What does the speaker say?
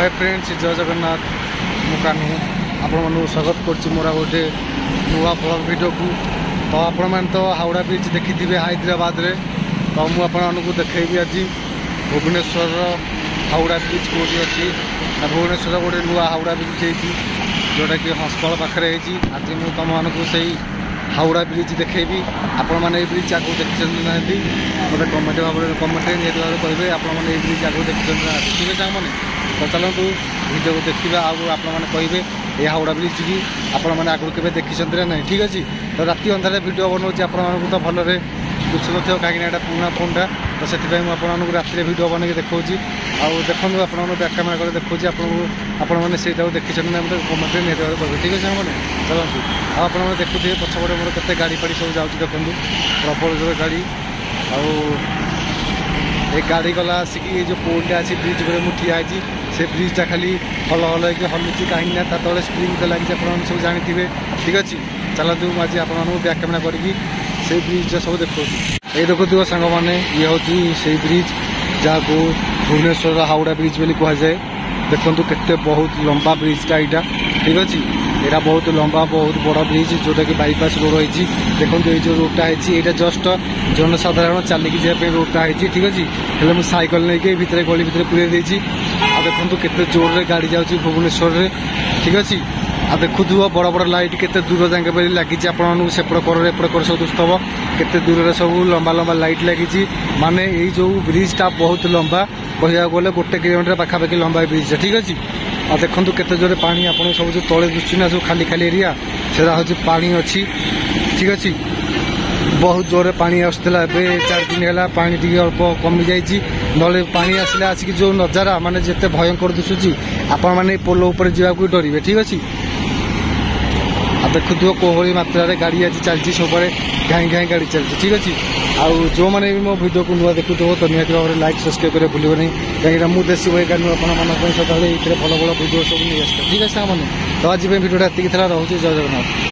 Hi friends, जय जगन्नाथ। मुकानु आपण स्वागत कर मोरा गोटे नुआ ब्लॉग वीडियो को। तो आपण मैंने तो हावड़ा ब्रिज देखी थे हैदराबाद रे। तो मुझे देखी आज भुवनेश्वर हावड़ा ब्रिज कौटी अच्छी। भुवनेश्वर गोटे नुआ हावड़ा ब्रिज होती जोटा कि हस्पताल पाखे आज मुझे तुमको से हावड़ा ब्रिज देखेबी। आपण मैंने ब्रिज आगे देखी ना मतलब कमेंट भाव कमेंट निहत भाव कहे आपण मैंने ब्रिज आगे देखी ना ठीक है मैंने। तो चलतु वीडियो को देखा आपने ये हावड़ा ब्रिज की आपण मैंने आगुरी के देखी ना नहीं ठीक अच्छे। तो राति अंधारे वीडियो बनाऊँगी आपको तो भलरे बुझुन कहीं पुराना फोनटा। तो से मुझे राति वीडियो बनई देखा देखो आपको बैक कैमेरा कर देखा आपने से देखी ना मतलब कमेंट निहत भाव कहे ठीक है मैंने। चलतु आप देखुए पछपटे मोर के गाड़ी फाड़ी सब जाऊँ देखो प्रबल जोर गाड़ी आ गाड़ी गला आसिक जो पोलटा अच्छी ब्रिज पर मुझे ठिया से ब्रिजटा खाली हल हल हलुची कहीं तले स्प्रिंग तो लगी आप सब जानी ठीक अच्छे। चलतु मुझे आपको बैक कैमेरा करके से ब्रिज सब देखो ये देखो सांग मैंने ये हूँ से ब्रिज जहाँ को भुवनेश्वर हावड़ा ब्रिज बोली कहुए। देखो केते बहुत लंबा ब्रिजटा यहाँ ठीक अच्छे। यहाँ बहुत लंबा बहुत बड़ा ब्रिज जोटा कि बाईपास रोड होती। देखो ये जो रोडटा है जस्ट जनसाधारण चलिकी जावाई रोडटा है ठीक अच्छे। हेल्ले मुझे साइकेल नहीं भितर गली भितर पूरे देखो केते जोर रे गाड़ी जाऊँगी भुवनेश्वर रे ठीक अच्छे। आ देखु बड़ बड़ लाइट केते दूर जाके लगी सेपट कर एपट कर सब दुस्तव केते दूर सब लंबा लंबा लाइट लगी माने ये जो ब्रिजटा बहुत लंबा कह गले 1 किलोमीटर पाखापाखि लंबा ब्रिज ठीक अच्छे। आ देखो केते जोरे पानी आप सब जो तले दुश्ना सब खाली खाली एरिया से हूँ पानी अच्छी ठीक अच्छे। बहुत जोरे पानी आसला 4 दिन है पानी टी अल्प कमी जाइए ना पानी आसले आसिक जो नजारा माने जिते भयंकर दिशुची आपण मैंने पोल उपर जावाक डरवे ठीक अच्छे। आ देखु कोहली मात्रा गाड़ी आज चलती सब घाई घाई गाड़ी चलती ठीक अच्छे। आउ जो मैंने भी मो वीडियो को नुआ देखुव तो निहत भाव लाइक सब्सक्राइब करें भूल नहीं कहीं मुझे देसी भाई गाड़ी आप सदा ये भल भल वीडियो सब नहीं आसता ठीक है। तो आज वीडियो एति रोचे। जय जगन्नाथ।